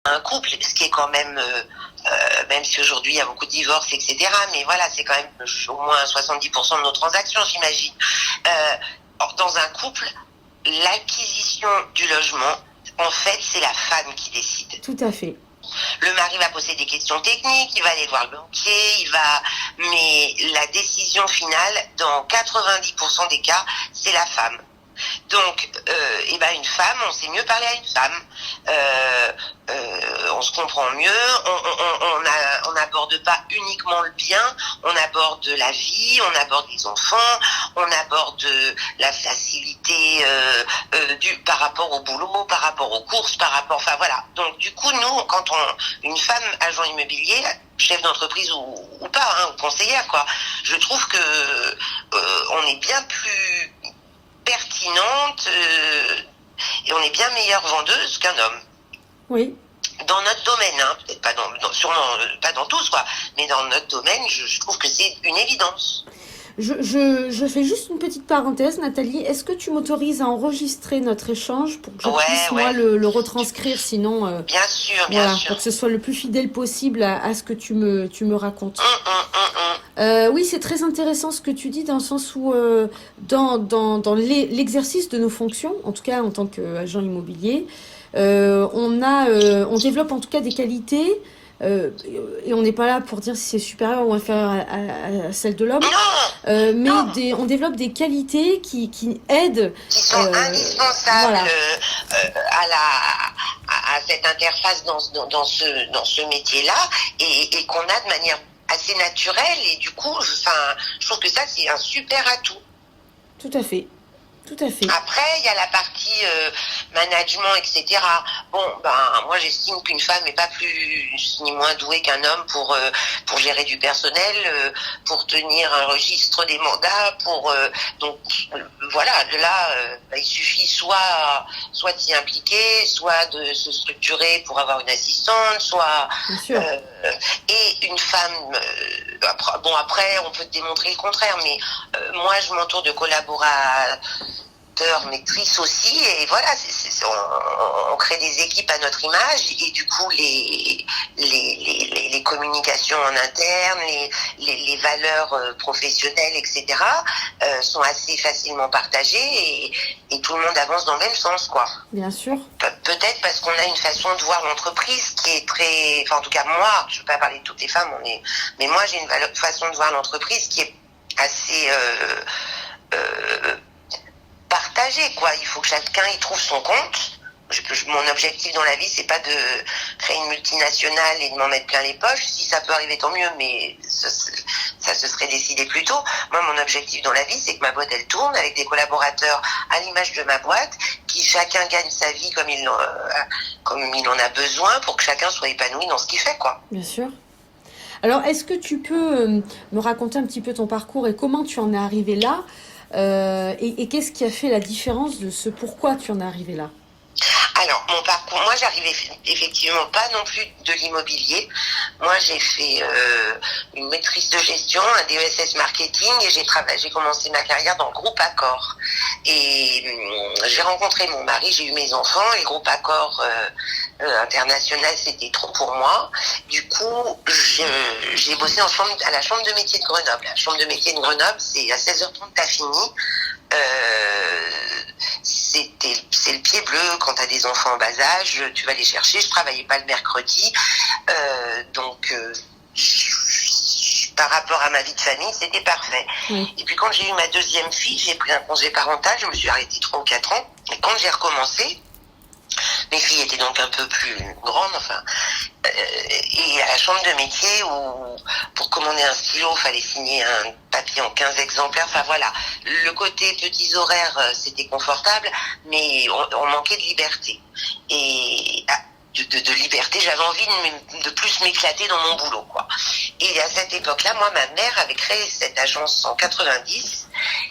un couple, ce qui est quand même, même si aujourd'hui il y a beaucoup de divorces, etc., mais voilà, c'est quand même au moins 70% de nos transactions, j'imagine. Dans un couple, l'acquisition du logement, en fait, c'est la femme qui décide. Tout à fait. Le mari va poser des questions techniques, il va aller voir le banquier, mais la décision finale, dans 90% des cas, c'est la femme. Donc, une femme, on sait mieux parler à une femme, on se comprend mieux, on n'aborde pas uniquement le bien, on aborde la vie, on aborde les enfants, on aborde la facilité par rapport au boulot, par rapport aux courses, enfin voilà. Donc du coup, nous, une femme agent immobilier, chef d'entreprise ou pas, ou conseillère, quoi, je trouve que on est bien plus pertinente et on est bien meilleure vendeuse qu'un homme. Oui. Dans notre domaine, hein, peut-être pas sûrement pas dans tous, quoi, mais dans notre domaine, je trouve que c'est une évidence. Je fais juste une petite parenthèse, Nathalie. Est-ce que tu m'autorises à enregistrer notre échange pour que je puisse, moi, le retranscrire, sinon... bien sûr, voilà, pour que ce soit le plus fidèle possible à ce que tu me racontes. Oui, c'est très intéressant ce que tu dis, dans le sens où, dans l'exercice de nos fonctions, en tout cas en tant qu'agent immobilier, on développe en tout cas des qualités. Et on n'est pas là pour dire si c'est supérieur ou inférieur à celle de l'homme, mais on développe des qualités qui aident, qui sont indispensables, voilà, à cette interface dans ce métier-là, et qu'on a de manière assez naturelle, et du coup, je trouve que ça, c'est un super atout. Tout à fait. Tout à fait. Après, il y a la partie management, etc. Bon, moi j'estime qu'une femme n'est pas plus ni moins douée qu'un homme pour gérer du personnel, pour tenir un registre des mandats, donc voilà, là, il suffit soit de s'y impliquer, soit de se structurer pour avoir une assistante, soit et une femme. Après, on peut démontrer le contraire, mais moi je m'entoure de collaborateurs, maîtrises aussi, et voilà, on crée des équipes à notre image, et du coup les communications en interne, les valeurs professionnelles, etc., sont assez facilement partagées, et tout le monde avance dans le même sens, quoi. Bien sûr. Peut-être parce qu'on a une façon de voir l'entreprise qui est très... Enfin, en tout cas, moi, je ne veux pas parler de toutes les femmes, mais moi, j'ai une façon de voir l'entreprise qui est assez... partagé, quoi. Il faut que chacun y trouve son compte. Mon objectif dans la vie, c'est pas de créer une multinationale et de m'en mettre plein les poches. Si ça peut arriver, tant mieux, mais ça se serait décidé plus tôt. Moi, mon objectif dans la vie, c'est que ma boîte, elle tourne avec des collaborateurs à l'image de ma boîte, qui chacun gagne sa vie comme il en a besoin, pour que chacun soit épanoui dans ce qu'il fait, quoi. Bien sûr. Alors, est-ce que tu peux me raconter un petit peu ton parcours et comment tu en es arrivé là, et qu'est-ce qui a fait la différence de ce pourquoi tu en es arrivé là? Alors, mon parcours, moi j'arrivais effectivement pas non plus de l'immobilier. Moi j'ai fait une maîtrise de gestion, un DESS marketing, et j'ai commencé ma carrière dans le groupe Accor. Et j'ai rencontré mon mari, j'ai eu mes enfants, et le groupe Accor international, c'était trop pour moi. Du coup, j'ai bossé à la chambre de métier de Grenoble. La chambre de métier de Grenoble, c'est à 16h30 t'as fini. C'est le pied bleu quand tu as des enfants en bas âge, tu vas les chercher. Je travaillais pas le mercredi, donc par rapport à ma vie de famille, c'était parfait. Et puis quand j'ai eu ma deuxième fille, j'ai pris un congé parental, je me suis arrêtée 3 ou 4 ans, et quand j'ai recommencé, mes filles étaient donc un peu plus grandes, et à la chambre de métier, où pour commander un stylo, il fallait signer un papier en 15 exemplaires. Enfin voilà, le côté petits horaires, c'était confortable, mais on manquait de liberté. Et de liberté, j'avais envie de plus m'éclater dans mon boulot, quoi. Et à cette époque-là, moi, ma mère avait créé cette agence en 90,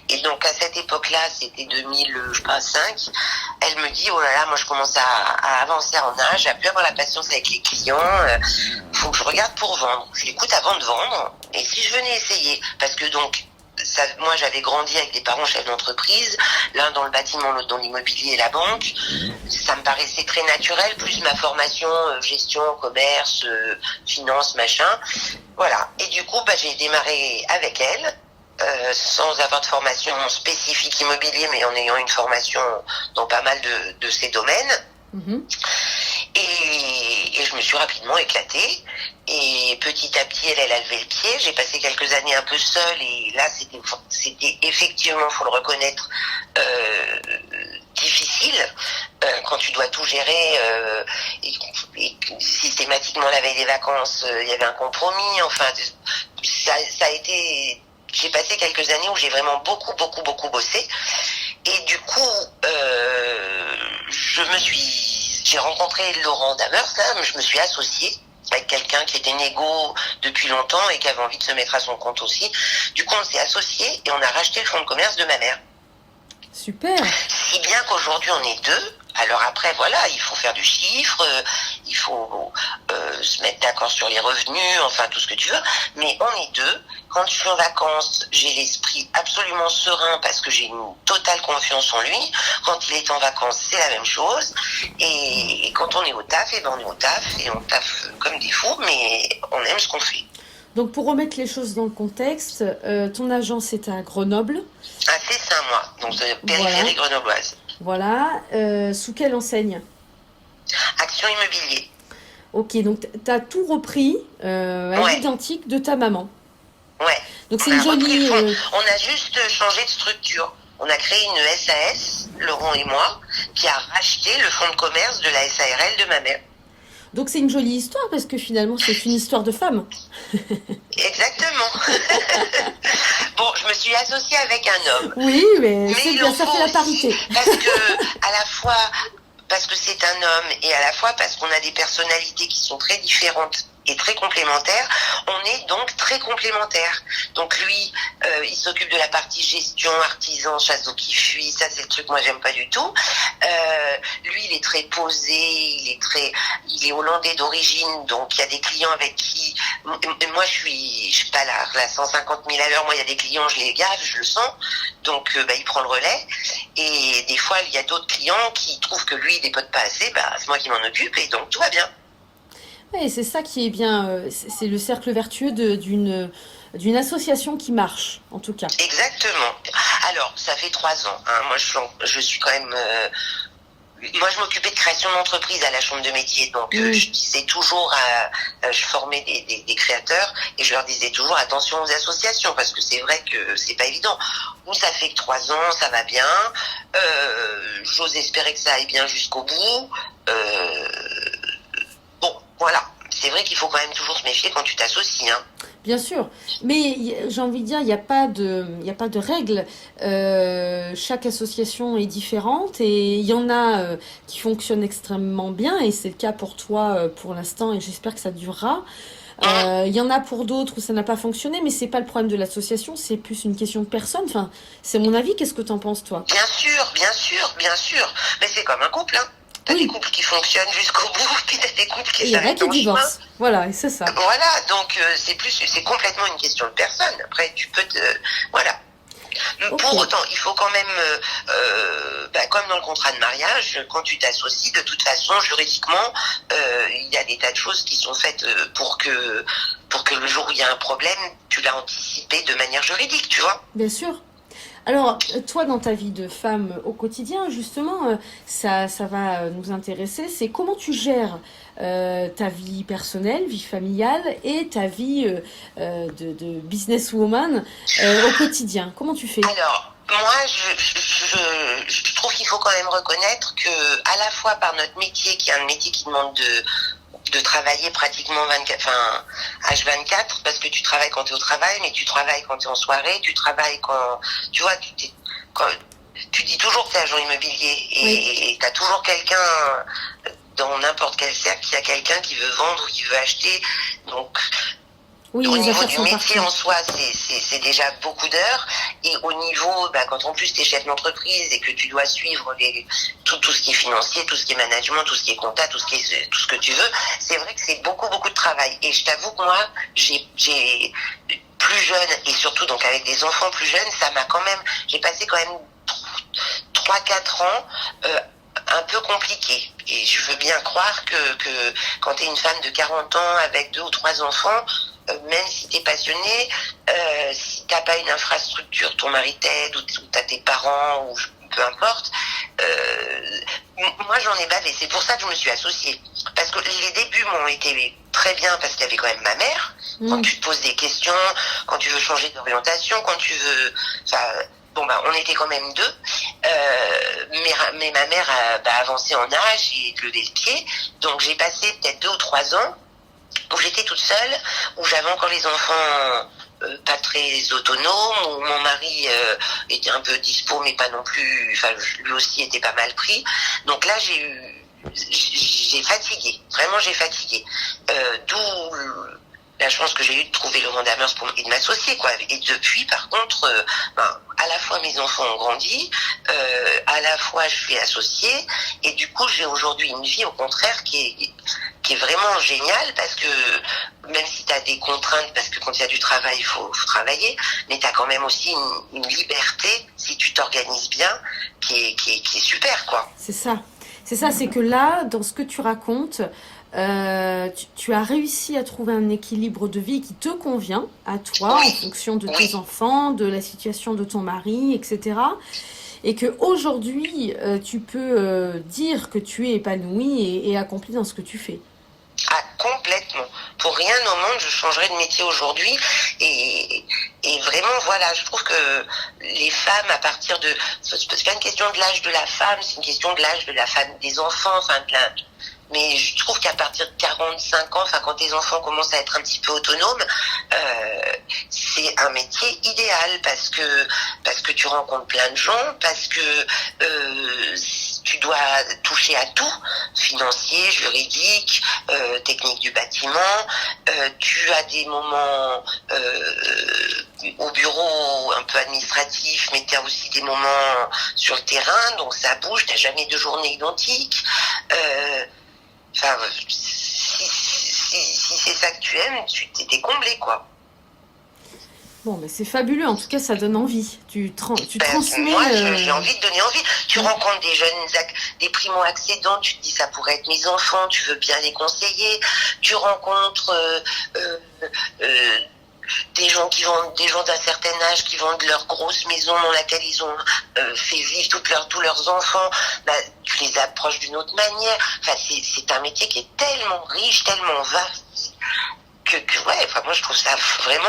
et donc à cette époque-là, c'était 2005, elle me dit, oh là là, moi je commence à avancer en âge, à plus avoir la patience avec les clients, faut que je regarde pour vendre. Je l'écoute avant de vendre, et si je venais essayer, parce que donc, moi, j'avais grandi avec des parents chefs d'entreprise, l'un dans le bâtiment, l'autre dans l'immobilier et la banque. Ça me paraissait très naturel, plus ma formation gestion, commerce, finance, machin. Voilà. Et du coup, j'ai démarré avec elle. Sans avoir de formation spécifique immobilier, mais en ayant une formation dans pas mal de ces domaines. Et je me suis rapidement éclatée. Et petit à petit, elle a levé le pied. J'ai passé quelques années un peu seule. Et là, c'était effectivement, faut le reconnaître, difficile. Quand tu dois tout gérer. Et systématiquement, la veille des vacances, il y avait un compromis. Enfin, ça a été... J'ai passé quelques années où j'ai vraiment beaucoup bossé. Et du coup, j'ai rencontré Laurent Damers, là, je me suis associée avec quelqu'un qui était négo depuis longtemps et qui avait envie de se mettre à son compte aussi. Du coup, on s'est associés et on a racheté le fonds de commerce de ma mère. Super. Si bien qu'aujourd'hui, on est deux. Alors après, voilà, il faut faire du chiffre, il faut se mettre d'accord sur les revenus, enfin tout ce que tu veux. Mais on est deux. Quand je suis en vacances, j'ai l'esprit absolument serein parce que j'ai une totale confiance en lui. Quand il est en vacances, c'est la même chose. Et quand on est au taf, on est au taf et on taffe comme des fous, mais on aime ce qu'on fait. Donc pour remettre les choses dans le contexte, ton agence est à Grenoble. Ah, c'est ça, moi. Donc périphérie grenobloise. Voilà. Sous quelle enseigne? Action Immobilier. Ok, donc tu as tout repris à l'identique de ta maman. Ouais. Donc c'est une jolie... On a juste changé de structure. On a créé une SAS, Laurent et moi, qui a racheté le fonds de commerce de la SARL de ma mère. Donc c'est une jolie histoire parce que finalement c'est une histoire de femme. Exactement. Bon, je me suis associée avec un homme. Oui, mais c'est bien, ça fait la parité. Parce que c'est un homme et à la fois parce qu'on a des personnalités qui sont très différentes et très complémentaires, on est donc très complémentaires. Donc lui, il s'occupe de la partie gestion, artisan, chasse d'eau qui fuit, ça c'est le truc que moi j'aime pas du tout. Lui, il est très posé, il est hollandais d'origine, donc il y a des clients avec qui, moi je suis pas là 150 000 à l'heure, moi il y a des clients, je les gave, je le sens, donc il prend le relais. Et des fois, il y a d'autres clients qui trouvent que lui, il dépote pas assez, c'est moi qui m'en occupe et donc tout va bien. Oui, c'est ça qui est bien, c'est le cercle vertueux d'une association qui marche, en tout cas. Exactement. Alors, ça fait 3 ans. Hein. Moi, je suis quand même... moi, je m'occupais de création d'entreprise à la chambre de métier. Donc, je disais toujours, je formais des créateurs et je leur disais toujours attention aux associations parce que c'est vrai que c'est pas évident. Nous, ça fait que 3 ans, ça va bien. J'ose espérer que ça aille bien jusqu'au bout. Bon, voilà. C'est vrai qu'il faut quand même toujours se méfier quand tu t'associes. Hein. Bien sûr, mais j'ai envie de dire, il n'y a pas de règles. Chaque association est différente et il y en a qui fonctionnent extrêmement bien et c'est le cas pour toi pour l'instant et j'espère que ça durera. Il y en a pour d'autres où ça n'a pas fonctionné, mais c'est pas le problème de l'association, c'est plus une question de personne. Enfin, c'est mon avis. Qu'est-ce que t'en penses, toi? Bien sûr. Mais c'est comme un couple, hein. T'as des couples qui fonctionnent jusqu'au bout, puis t'as des couples qui s'arrêtent en chemin. Voilà, c'est ça. Voilà, donc c'est complètement une question de personne. Après, tu peux voilà. Okay. Pour autant, il faut quand même, comme dans le contrat de mariage, quand tu t'associes, de toute façon, juridiquement, il y a des tas de choses qui sont faites pour que le jour où il y a un problème, tu l'as anticipé de manière juridique, tu vois. Bien sûr. Alors, toi, dans ta vie de femme au quotidien, justement, ça va nous intéresser. C'est comment tu gères ta vie personnelle, vie familiale et ta vie de businesswoman au quotidien. Comment tu fais? Alors, moi, je trouve qu'il faut quand même reconnaître que, à la fois par notre métier, qui est un métier qui demande de travailler pratiquement H24 parce que tu travailles quand tu es au travail, mais tu travailles quand tu es en soirée, tu travailles quand... Tu vois, tu dis toujours que tu es agent immobilier et tu as toujours quelqu'un dans n'importe quel cercle, il y a quelqu'un qui veut vendre ou qui veut acheter. Donc, au niveau du métier en soi, c'est déjà beaucoup d'heures. Et au niveau, quand en plus tu es chef d'entreprise et que tu dois suivre tout ce qui est financier, tout ce qui est management, tout ce qui est compta, tout ce que tu veux, c'est vrai que c'est beaucoup de travail. Et je t'avoue que moi, j'ai plus jeune, et surtout donc avec des enfants plus jeunes, ça m'a quand même, j'ai passé quand même 3-4 ans un peu compliqué. Et je veux bien croire que quand tu es une femme de 40 ans avec 2 ou 3 enfants, même si tu es passionné, si t'as pas une infrastructure, ton mari t'aide, ou t'as tes parents, ou peu importe, moi j'en ai bavé. C'est pour ça que je me suis associée. Parce que les débuts m'ont été très bien, parce qu'il y avait quand même ma mère. Quand tu te poses des questions, quand tu veux changer d'orientation, quand tu veux... Bon, on était quand même 2, mais ma mère a avancé en âge et levé le pied, donc j'ai passé peut-être 2 ou 3 ans où j'étais toute seule, où j'avais encore les enfants pas très autonomes, où mon mari était un peu dispo, mais pas non plus, lui aussi était pas mal pris. Donc là, j'ai fatigué, vraiment j'ai fatigué. D'où la chance que j'ai eue de trouver Laurent Damers et de m'associer, quoi. Et depuis, par contre, à la fois mes enfants ont grandi, à la fois je suis associée, et du coup j'ai aujourd'hui une vie au contraire qui est vraiment géniale, parce que même si tu as des contraintes, parce que quand il y a du travail, il faut travailler, mais tu as quand même aussi une liberté, si tu t'organises bien, qui est super, quoi. C'est ça. C'est que là, dans ce que tu racontes, tu as réussi à trouver un équilibre de vie qui te convient à toi, en fonction de tes enfants, de la situation de ton mari, etc. Et que aujourd'hui, tu peux dire que tu es épanouie et accomplie dans ce que tu fais. Ah, complètement. Pour rien au monde, je changerais de métier aujourd'hui. Et vraiment, voilà, je trouve que les femmes, à partir de... C'est pas une question de l'âge de la femme, c'est une question de l'âge de la femme, des enfants, mais je trouve qu'à partir de 45 ans, quand tes enfants commencent à être un petit peu autonomes, c'est un métier idéal, parce que tu rencontres plein de gens, parce que tu dois toucher à tout, financier, juridique, technique du bâtiment. Tu as des moments au bureau un peu administratif, mais tu as aussi des moments sur le terrain, donc ça bouge, tu n'as jamais de journée identique. Si c'est ça que tu aimes, t'es comblé, quoi. Bon, mais c'est fabuleux. En tout cas, ça donne envie. Tu transmets... Moi, j'ai envie de donner envie. Tu rencontres des jeunes, des primo-accédants, tu te dis, ça pourrait être mes enfants, tu veux bien les conseiller. Tu rencontres des gens d'un certain âge qui vendent leur grosse maison dans laquelle ils ont fait vivre tous leurs enfants. Tu les approches d'une autre manière. C'est un métier qui est tellement riche, tellement vaste, moi je trouve ça vraiment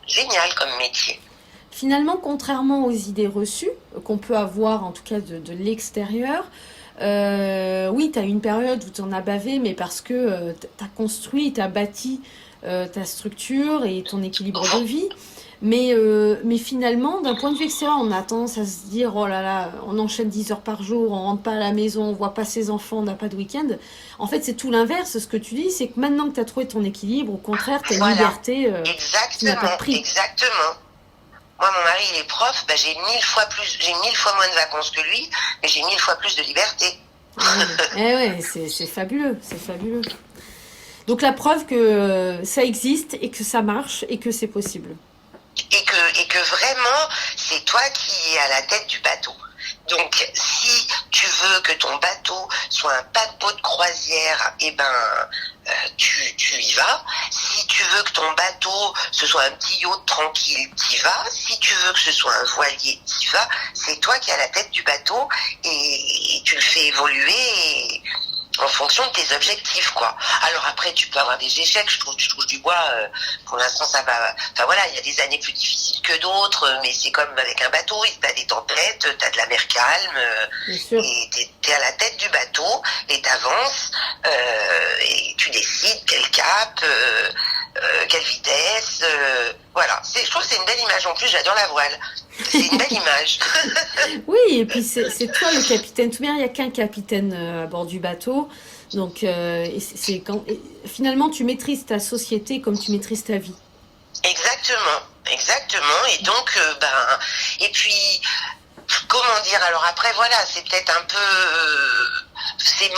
génial comme métier. Finalement, contrairement aux idées reçues qu'on peut avoir, en tout cas de l'extérieur, oui, tu as une période où tu en as bavé, mais parce que tu as construit, tu as bâti ta structure et ton équilibre de vie. Mais finalement, d'un point de vue extérieur, on a tendance à se dire, oh là là, on enchaîne 10 heures par jour, on rentre pas à la maison, on voit pas ses enfants, on n'a pas de week-end. En fait, c'est tout l'inverse. Ce que tu dis, c'est que maintenant que tu as trouvé ton équilibre, au contraire, tu as une liberté qui n'a pas de prix. Exactement. Moi, mon mari, il est prof, j'ai 1000 fois moins de vacances que lui, mais j'ai 1000 fois plus de liberté. Ouais, c'est fabuleux, c'est fabuleux. Donc la preuve que ça existe et que ça marche et que c'est possible. Et que vraiment, c'est toi qui es à la tête du bateau. Donc, si tu veux que ton bateau soit un paquebot de croisière, tu y vas. Si tu veux que ton bateau, ce soit un petit yacht tranquille, tu y vas. Si tu veux que ce soit un voilier, tu y vas. C'est toi qui es à la tête du bateau et tu le fais évoluer en fonction de tes objectifs, quoi. Alors après, tu peux avoir des échecs, tu touches du bois, pour l'instant ça va. Il y a des années plus difficiles que d'autres, mais c'est comme avec un bateau, t'as des tempêtes, t'as de la mer calme, et t'es à la tête du bateau, et t'avances, et tu décides quel cap, quelle vitesse, voilà. Je trouve que c'est une belle image, en plus j'adore la voile. C'est une belle image. Oui, et puis c'est toi le capitaine. Tout bien, il n'y a qu'un capitaine à bord du bateau. Donc, finalement, tu maîtrises ta société comme tu maîtrises ta vie. Exactement. Et donc, et puis, comment dire, alors après, voilà, c'est peut-être un peu... c'est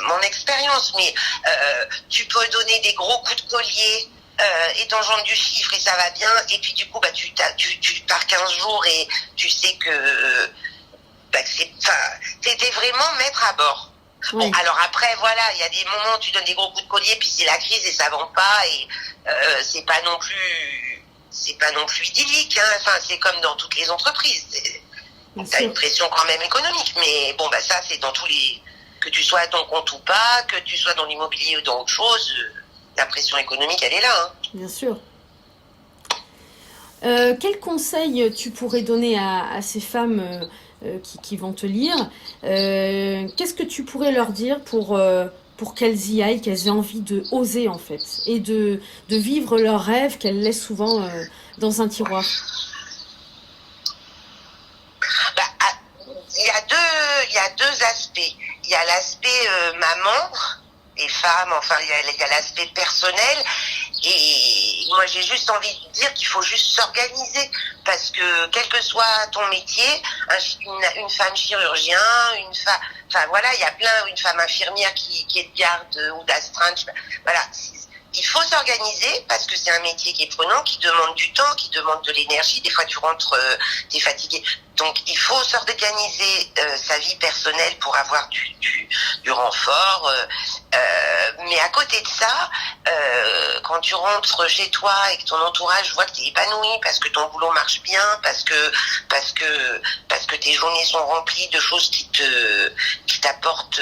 mon expérience, mais tu peux donner des gros coups de collier et t'engendres du chiffre et ça va bien, et puis du coup, bah, tu pars 15 jours et tu sais que, bah, t'es vraiment maître à bord. Oui. Bon, alors après, voilà, il y a des moments où tu donnes des gros coups de collier, puis c'est la crise et ça vend pas, et c'est pas non plus idyllique, hein. Enfin, c'est comme dans toutes les entreprises. T'as une pression quand même économique, mais bon, bah ça, c'est dans tous les... Que tu sois à ton compte ou pas, que tu sois dans l'immobilier ou dans autre chose, la pression économique, elle est là, hein. Bien sûr. Quel conseil tu pourrais donner à ces femmes qui vont te lire? Qu'est-ce que tu pourrais leur dire pour qu'elles y aillent, qu'elles aient envie de oser en fait, et de vivre leurs rêves qu'elles laissent souvent dans un tiroir? Bah, il y a deux aspects. Il y a l'aspect maman et femme, enfin il y a l'aspect personnel, et moi j'ai juste envie de dire qu'il faut juste s'organiser, parce que quel que soit ton métier, une femme chirurgien, enfin voilà, il y a une femme infirmière qui est de garde ou d'astreinte, voilà. Il faut s'organiser parce que c'est un métier qui est prenant, qui demande du temps, qui demande de l'énergie. Des fois, tu rentres, t'es fatigué. Donc, il faut s'organiser sa vie personnelle pour avoir du renfort. Mais à côté de ça, quand tu rentres chez toi et que ton entourage voit que tu es épanoui, parce que ton boulot marche bien, parce que tes journées sont remplies de choses qui t'apportent...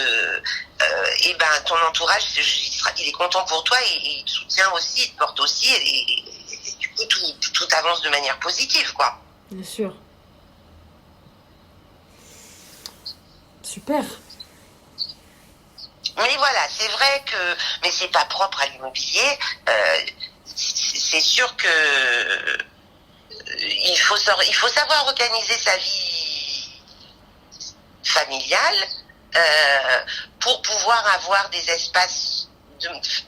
et ben ton entourage il est content pour toi, et il te soutient aussi, il te porte aussi, et du coup tout avance de manière positive, quoi. Bien sûr. Super. Mais voilà, c'est vrai que, mais c'est pas propre à l'immobilier. C'est sûr que il faut savoir organiser sa vie familiale, pour pouvoir avoir des espaces,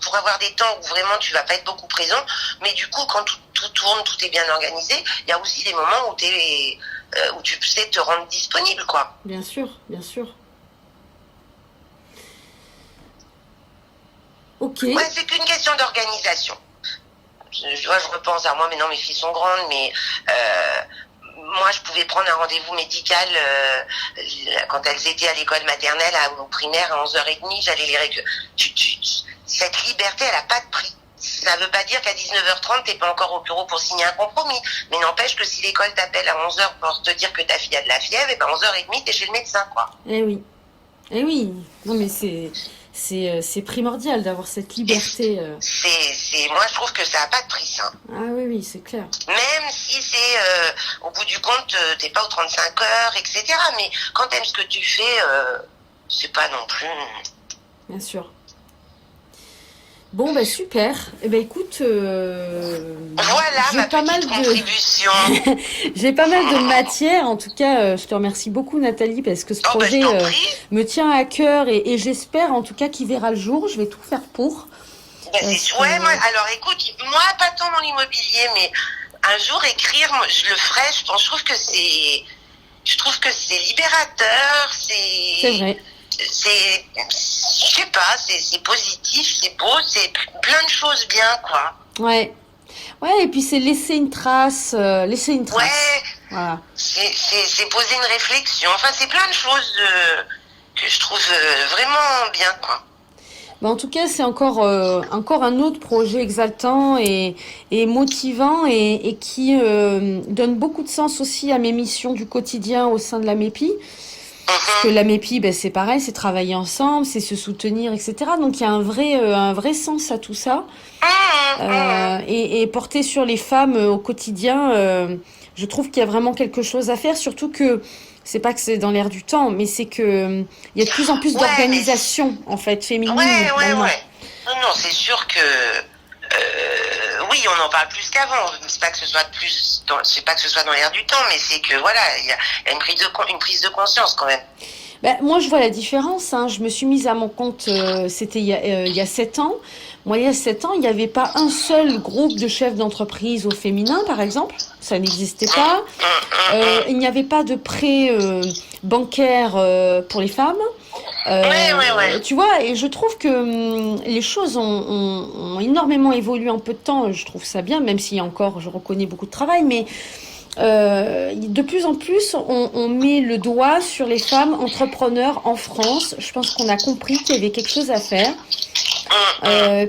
pour avoir des temps où vraiment tu vas pas être beaucoup présent, mais du coup quand tout tourne, tout est bien organisé, il y a aussi des moments où tu sais te rendre disponible, quoi. Bien sûr, bien sûr. Ok. Ouais, c'est qu'une question d'organisation. Je repense à moi, mais non, mes filles sont grandes, mais moi, je pouvais prendre un rendez-vous médical quand elles étaient à l'école maternelle, au primaire, à 11h30, j'allais les récupérer. Cette liberté, elle n'a pas de prix. Ça ne veut pas dire qu'à 19h30, tu n'es pas encore au bureau pour signer un compromis. Mais n'empêche que si l'école t'appelle à 11h pour te dire que ta fille a de la fièvre, et ben 11h30, tu es chez le médecin, quoi. Eh oui. Eh oui. Non, mais c'est primordial d'avoir cette liberté. Moi, je trouve que ça n'a pas de prix, ça. Ah oui, oui, c'est clair. Même si c'est, au bout du compte, t'es pas aux 35 heures, etc. Mais quand t'aimes ce que tu fais, c'est pas non plus... Bien sûr. Bon, ben super. Eh ben écoute, voilà ma petite contribution. J'ai pas mal de matière. En tout cas, je te remercie beaucoup, Nathalie, parce que ce projet me tient à cœur, et j'espère en tout cas qu'il verra le jour. Je vais tout faire pour. Ouais, moi, alors écoute, moi pas tant dans l'immobilier, mais un jour écrire, je le ferai. Je trouve que c'est libérateur, c'est vrai. Je sais pas, c'est positif, c'est beau, c'est plein de choses bien, quoi. Ouais. Ouais, et puis c'est laisser une trace. Ouais, voilà. C'est poser une réflexion. Enfin, c'est plein de choses que je trouve vraiment bien, quoi. Ben, en tout cas, c'est encore un autre projet exaltant et motivant, et qui donne beaucoup de sens aussi à mes missions du quotidien au sein de la MEPI. Parce que la MEPI, ben, c'est pareil, c'est travailler ensemble, c'est se soutenir, etc. Donc il y a un vrai sens à tout ça. Et porter sur les femmes au quotidien, je trouve qu'il y a vraiment quelque chose à faire, surtout que c'est pas que c'est dans l'air du temps, mais c'est que il y a de plus en plus d'organisations en fait féminines. Ouais. Non, c'est sûr que oui, on en parle plus qu'avant. C'est pas que ce soit dans l'air du temps, mais c'est que voilà, il y a une prise de conscience quand même. Ben, moi, je vois la différence. Hein. Je me suis mise à mon compte, c'était il y a 7 ans. Moi, il y a 7 ans, il n'y avait pas un seul groupe de chefs d'entreprise au féminin, par exemple. Ça n'existait pas. Il n'y avait pas de prêt bancaire pour les femmes. Tu vois, et je trouve que les choses ont énormément évolué en peu de temps. Je trouve ça bien, même s'il y a encore, je reconnais beaucoup de travail, mais de plus en plus, on met le doigt sur les femmes entrepreneurs en France. Je pense qu'on a compris qu'il y avait quelque chose à faire.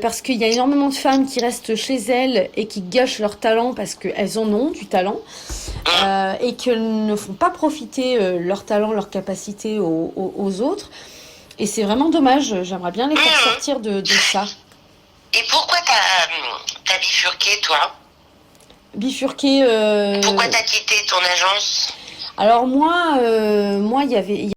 Parce qu'il y a énormément de femmes qui restent chez elles et qui gâchent leur talent parce qu'elles en ont du talent et qu'elles ne font pas profiter leur talent, leur capacité aux autres. Et c'est vraiment dommage. J'aimerais bien les faire sortir de ça. Et pourquoi t'as bifurqué, toi? Bifurquer. Pourquoi t'as quitté ton agence? Alors moi, il y avait